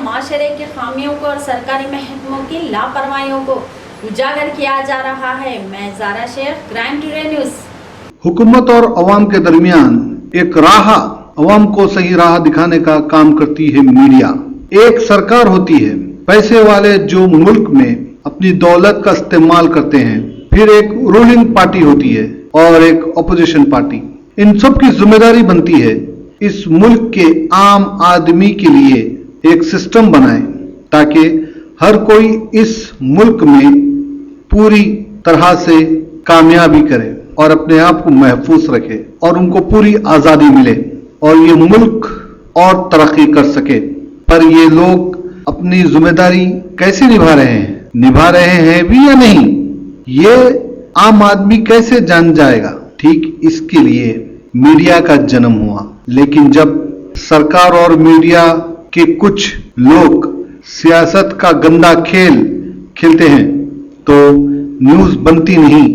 माशरे के खामियों को और सरकारी महकमों की लापरवाहियों को उजागर किया जा रहा है। मैं Zara Shaikh, crime today news. हुकूमत और अवाम के दरमियान एक राह, अवाम को सही राह दिखाने का काम करती है मीडिया। एक सरकार होती है पैसे वाले जो मुल्क में अपनी दौलत का इस्तेमाल करते हैं, फिर एक रूलिंग पार्टी होती है और एक अपोजिशन पार्टी। इन सब की जिम्मेदारी बनती है इस मुल्क के आम आदमी के लिए एक सिस्टम बनाए ताकि हर कोई इस मुल्क में पूरी तरह से कामयाबी करे और अपने आप को महफूज रखे और उनको पूरी आजादी मिले और ये मुल्क और तरक्की कर सके। पर ये लोग अपनी जिम्मेदारी कैसे निभा रहे हैं भी या नहीं, ये आम आदमी कैसे जान जाएगा। ठीक इसके लिए मीडिया का जन्म हुआ। लेकिन जब सरकार और मीडिया के कुछ लोग सियासत का गंदा खेल खेलते हैं तो न्यूज बनती नहीं,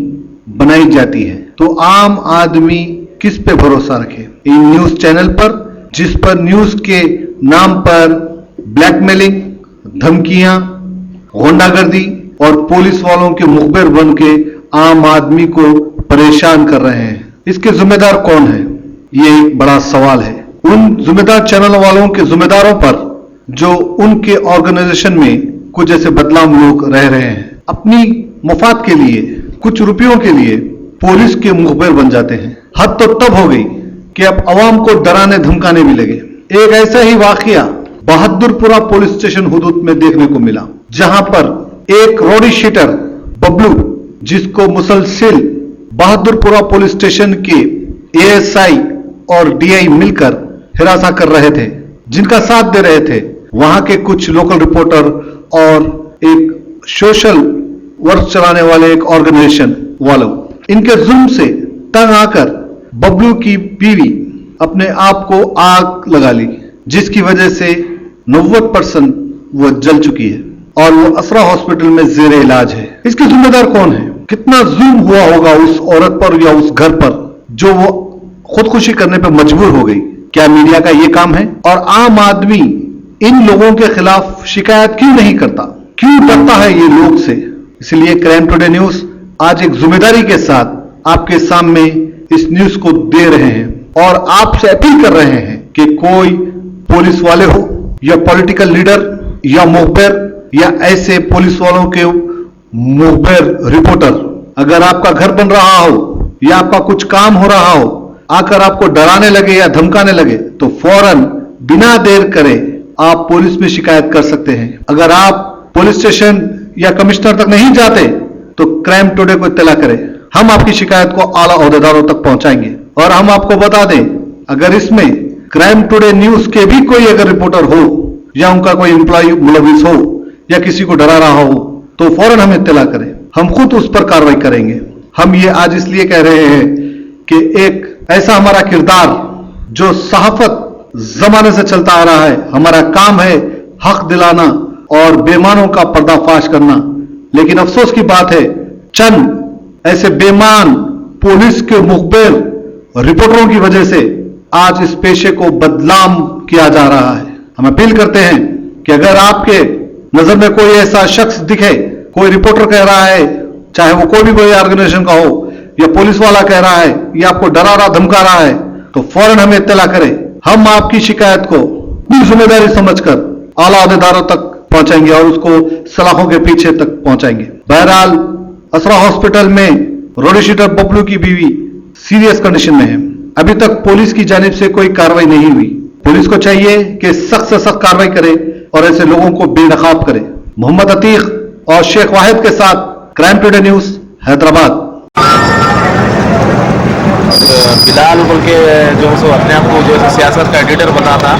बनाई जाती है। तो आम आदमी किस पे भरोसा रखे? इन न्यूज चैनल पर जिस पर न्यूज के नाम पर ब्लैकमेलिंग, धमकियां, गुंडागर्दी और पुलिस वालों के मुखबिर बन के आम आदमी को परेशान कर रहे हैं। इसके जिम्मेदार कौन है? ये एक बड़ा सवाल है। उन जिम्मेदार चैनल वालों के जिम्मेदारों पर जो उनके ऑर्गेनाइजेशन में कुछ ऐसे बदनाम लोग रह रहे हैं, अपनी मुफाद के लिए, कुछ रुपयों के लिए पुलिस के मुखबिर बन जाते हैं। हद तो तब हो गई कि अब अवाम को डराने धमकाने भी लगे। एक ऐसा ही वाकया बहादुरपुरा पुलिस स्टेशन हुदूद में देखने को मिला, जहां पर एक रोडी शीटर बबलू, जिसको मुसलसिल बहादुरपुरा पुलिस स्टेशन के एएसआई और डीआई मिलकर हिरासत कर रहे थे, जिनका साथ दे रहे थे वहां के कुछ लोकल रिपोर्टर और एक सोशल वर्क चलाने वाले एक ऑर्गेनाइजेशन वालों। इनके जुल्म से तंग आकर बबलू की बीवी अपने आप को आग लगा ली, जिसकी वजह से 90% वो जल चुकी है और वो असरा हॉस्पिटल में जेर इलाज है। इसके जिम्मेदार कौन है? कितना जुल्म हुआ होगा उस औरत पर या उस घर पर जो वो खुदकुशी करने पर मजबूर हो गई। क्या मीडिया का ये काम है? और आम आदमी इन लोगों के खिलाफ शिकायत क्यों नहीं करता? क्यों डरता है ये लोग से? इसलिए क्राइम टुडे न्यूज आज एक जिम्मेदारी के साथ आपके सामने इस न्यूज को दे रहे हैं और आपसे अपील कर रहे हैं कि कोई पुलिस वाले हो या पॉलिटिकल लीडर या मुखबिर या ऐसे पुलिस वालों के मुखबिर रिपोर्टर, अगर आपका घर बन रहा हो या आपका कुछ काम हो रहा हो, आकर आपको डराने लगे या धमकाने लगे तो फौरन बिना देर करे आप पुलिस में शिकायत कर सकते हैं। अगर आप पुलिस स्टेशन या कमिश्नर तक नहीं जाते तो क्राइम टुडे को इत्तला करें। हम आपकी शिकायत को आला ओहदेदारों तक पहुंचाएंगे और हम आपको बता दें, अगर इसमें क्राइम टुडे न्यूज के भी कोई अगर रिपोर्टर हो या उनका कोई एम्प्लॉय मुलविस हो या किसी को डरा रहा हो तो फौरन हम इत्तला करें, हम खुद उस पर कार्रवाई करेंगे। हम ये आज इसलिए कह रहे हैं कि एक ऐसा हमारा किरदार जो सहाफत जमाने से चलता आ रहा है, हमारा काम है हक दिलाना और बेईमानों का पर्दाफाश करना। लेकिन अफसोस की बात है, चंद ऐसे बेईमान पुलिस के मुखबिर रिपोर्टरों की वजह से आज इस पेशे को बदनाम किया जा रहा है। हम अपील करते हैं कि अगर आपके नजर में कोई ऐसा शख्स दिखे, कोई रिपोर्टर कह रहा है, चाहे वो कोई भी कोई ऑर्गेनाइजेशन का हो या पुलिस वाला कह रहा है या आपको डरा रहा धमका रहा है, तो फौरन हमें इत्तला करें। हम आपकी शिकायत को अपनी जिम्मेदारी समझकर आला अहदेदारों तक पहुंचाएंगे और उसको सलाखों के पीछे तक पहुंचाएंगे। बहरहाल असरा हॉस्पिटल में रोडी शीटर बबलू की बीवी सीरियस कंडीशन में है। अभी तक पुलिस की जानिब से कोई कार्रवाई नहीं हुई। पुलिस को चाहिए कि सख्त से सख्त कार्रवाई करे और ऐसे लोगों को बेनकाब करे। मोहम्मद अतीक और शेख वाहिद के साथ crime today news, Hyderabad. Bilal बोल के जो सो अपने आप को जो सियासत का एडिटर बना था,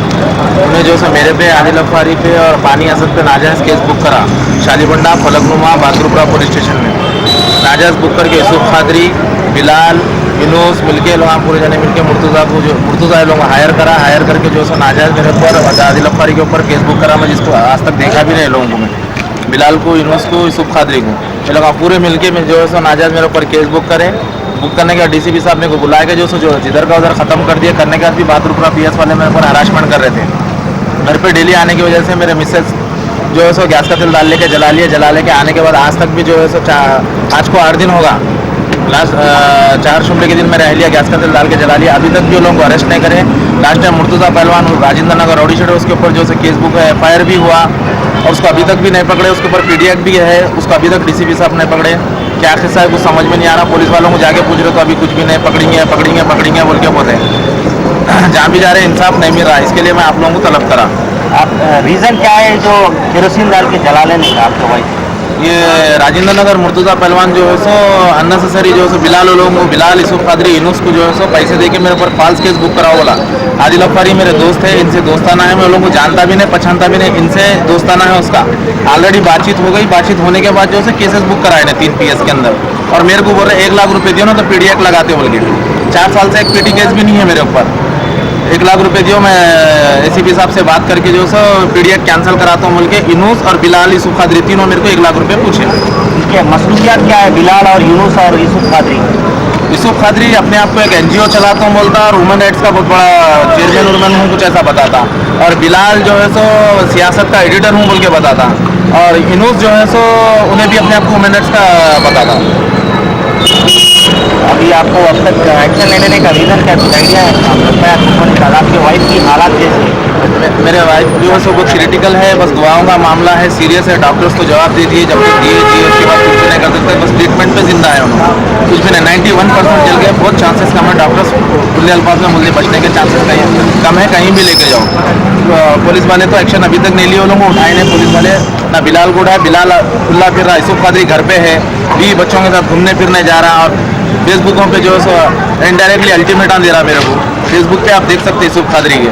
उन्हें जो सो मेरे पे, आदिल अफारी पे और पानी असद पे नाजायज़ केस बुक करा शालीबंडा फलकनुमा बहादुरपुरा पुलिस स्टेशन में। नाजायज़ बुक करके यूसुफ खादरी, बिलाल, यूनुस मिलके लोग पूरे जने मिलके मुर्तज़ा लोग हायर करा। हायर करके जो सो नाजायज़ मेरे ऊपर आदिल अफारी के ऊपर केस बुक करा। मैं जिसको आज तक देखा भी नहीं लोगों को, मैं बिलाल को, यूनुस को, यूसुफ खादरी को, ये लोग पूरे मिलके में जो सो नाजायज़ मेरे ऊपर केस बुक करे। बुक करने के बाद डीसीपी साहब ने को बुलाया कि जो जिधर का उधर ख़त्म कर दिया। करने के बाद भी बहादुरपुरा पीएस वाले मेरे पर हरासमेंट कर रहे थे। घर पे डेली आने की वजह से मेरे मिसेज जो है सो गैस का तेल डाल लेके जला लेके आने के बाद आज तक भी जो है सो आज को 8 दिन होगा। लास्ट 4 शुक्र के दिन मैं रह लिया, गैस का तेल डाल के जला लिया। अभी तक भी वो लोगों को अरेस्ट नहीं करे। लास्ट टाइम मुर्तुजा पहलवान राजेंद्र नगर रौडी शेड, उसके ऊपर जो है केस बुक है, FIR भी हुआ और उसको अभी तक भी नहीं पकड़े। उसके ऊपर PDX भी है, उसको अभी तक DCP साहब नहीं पकड़े। क्या किस्सा है कुछ समझ में नहीं आ रहा। पुलिस वालों को जाके पूछ रहे तो अभी कुछ भी नहीं, पकड़ेंगे बोल के बोले। जहाँ भी जा रहे इंसाफ नहीं मिल रहा, इसके लिए मैं आप लोगों को तलब करा। आप रीज़न क्या है जो केरोसिन डाल के जला लेने का आपको भाई? ये राजेंद्र नगर मुर्तुजा पहलवान जो है सो अननेसेसरी जो है सो बिलाल यूसुफ कादरी इनूस को जो है सो पैसे दे के मेरे ऊपर फॉल्स केस बुक कराओ बोला। आदिल अफारी मेरे दोस्त है, इनसे दोस्ताना है, मैं उन लोगों को जानता भी नहीं पहचानता भी नहीं, इनसे दोस्ताना है उसका। ऑलरेडी बातचीत हो गई, बातचीत होने के बाद जो है केसेस बुक कराए ने 3 PS के अंदर और मेरे को बोल रहे 1 लाख रुपये दियो ना तो PDX लगाते बोल के। 4 साल से एक PT केस भी नहीं है मेरे ऊपर। 1 लाख रुपए दियो, मैं ACP साहब से बात करके जो सो PDX कैंसिल कराता हूँ बोल के इनूस और बिलाल यूसुफ कादरी तीनों मेरे को 1 लाख रुपए पूछे। क्या मसरूफियात क्या है बिलाल और यूनुस और यूसुफ कादरी? यूसुफ कादरी अपने आप को एक NGO चलाता हूँ बोलता और ह्यूमन राइट्स का बहुत बड़ा चेयरमैन हूँ, कुछ ऐसा बताता। और बिलाल जो है सो सियासत का एडिटर हूँ बोल के बताता। और इनूस जो है सो उन्हें भी अपने आप को ह्यूमन राइट्स का बताता। अभी आपको अब तक एक्शन लेने का रीज़न क्या आइडिया है? आप लगता है आपको कौन सा? आपके वाइफ की हालात कैसी है? मेरे वाइफ जो है सो बहुत क्रिटिकल है, बस दुआओं का मामला है, सीरियस है। डॉक्टर्स को जवाब दे दिए, जब तक दिए उसके बाद कुछ नहीं कर सकते, बस ट्रीटमेंट पे जिंदा है उन्होंने, कुछ भी नहीं। 91% जल गए, बहुत चांसेस कम है। डॉक्टर्स खुले अल्फाज में मुझे बचने के चांसेस कम है, कहीं भी लेके जाओ। पुलिस वाले तो एक्शन अभी तक नहीं लिए, उन लोगों को उठाए नहीं पुलिस वाले। ना बिलाल को उठाया, बिलाल खुला फिर रहा, यूसुफ कादरी घर पे है, भी बच्चों के साथ घूमने फिरने जा रहा। और फेसबुकों पे जो है सो इनडायरेक्टली अल्टीमेटम दे रहा मेरे को। फेसबुक पे आप देख सकते हैं यूसुफ कादरी के।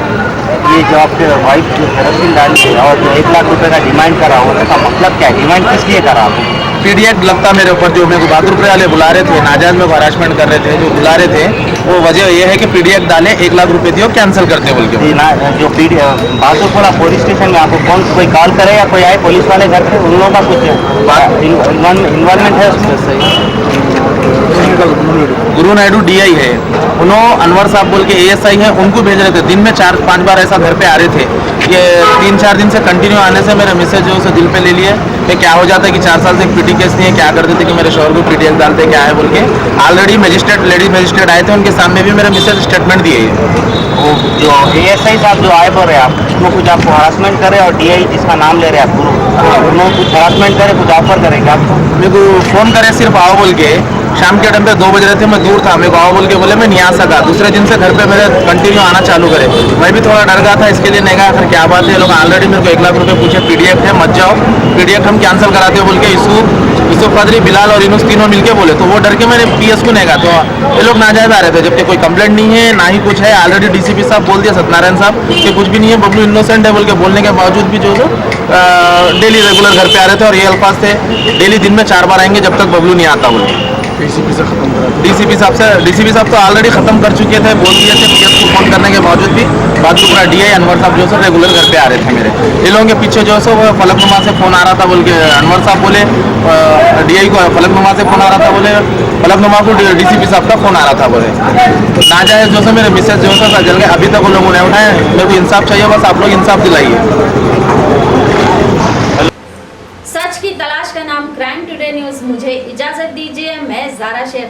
ये जो आपके वाइफ जो केरोसिन डाली है और जो 1 लाख रुपए का डिमांड करा, उसका मतलब क्या है? डिमांड किस लिए करा आपको? PDX लगता मेरे ऊपर, जो मेरे को बहादुरपुर वाले बुला रहे थे, नाजायज में हरासमेंट कर रहे थे, जो बुला रहे थे वो वजह ये है कि PDX डाले 1 लाख रुपए दियो कैंसिल करते बोल के। जी ना, जो बहादुरपुरा पुलिस स्टेशन में आपको कौन कोई कॉल करे या कोई आए पुलिस वाले घर पे, उन लोगों का कुछ इन्वॉल्वमेंट है उसमें? गुरु नायडू DI है, उन्होंने अनवर साहब बोल के ASI है, उनको भेज रहे थे। दिन में 4-5 बार ऐसा घर पे आ रहे थे। ये 3-4 दिन से कंटिन्यू आने से मेरे मिसेज जो है दिल पे ले लिए कि क्या हो जाता है कि 4 साल से एक PT केस नहीं है, क्या करते थे कि मेरे शोहर को PDX डालते क्या है बोल के। ऑलरेडी लेडी मजिस्ट्रेट आए थे, उनके सामने भी मेरे मिसेज स्टेटमेंट दिए है। वो जो ASI साहब जो आए बोल रहे हैं आप, उसको कुछ आपको हरासमेंट करे और DI जिसका नाम ले रहे हैं आप उन्होंने कुछ हरासमेंट करे, कुछ ऑफर करेंगे आपको? मेरे को फ़ोन करे सिर्फ आओ बोल के। शाम के टाइम पे 2 बज रहे थे, मैं दूर था, मेरे को आओ बोल के बोले, मैं नहीं आ सका। दूसरे दिन से घर पे मेरे कंटिन्यू आना चालू करे। मैं भी थोड़ा डर गया था, इसके लिए नहीं गया। फिर क्या बात है, लोग ऑलरेडी मेरे को 1 लाख रुपए पूछे, PDX है मत जाओ, PDX हम कैंसिल कराते हो बोल के यूसुफ कादरी, बिलाल और इनूस तीनों मिलके बोले। तो वो डर के मैंने PS को नहीं गया। तो ये लोग नाजायज आ रहे थे, जबकि कोई कंप्लेंट नहीं है, ना ही कुछ है। ऑलरेडी DCP साहब बोल दिया, सत्यनारायण साहब, कि कुछ भी नहीं है, बबलू इनोसेंट है बोल के बोलने के बावजूद भी जो डेली रेगुलर घर पे आ रहे थे। और ये अल्फाज थे, डेली दिन में 4 बार आएंगे जब तक बबलू नहीं आता बोले। DCP साहब तो ऑलरेडी खत्म कर चुके थे, बोल दिए थे PS को फोन करने के बावजूद भी। बहादुरपुरा DI अनवर साहब जो है रेगुलर घर पे आ रहे थे मेरे। ये लोगों के पीछे जो है वो फलकनुमा से फोन आ रहा था बोल के अनवर साहब बोले, DI को फलकनुमा से फोन आ रहा था बोले, फलकनुमा को DCP साहब का फोन आ रहा था बोले। नाजायज जो है मेरे मिसेज जो है जल गए, अभी तक उन लोगों ने उठाए। मेरे को इंसाफ चाहिए, बस आप लोग इंसाफ दिलाइए। सच की तलाश का नाम क्राइम टुडे न्यूज़। मुझे इजाजत दीजिए, मैं ज़ारा शेख।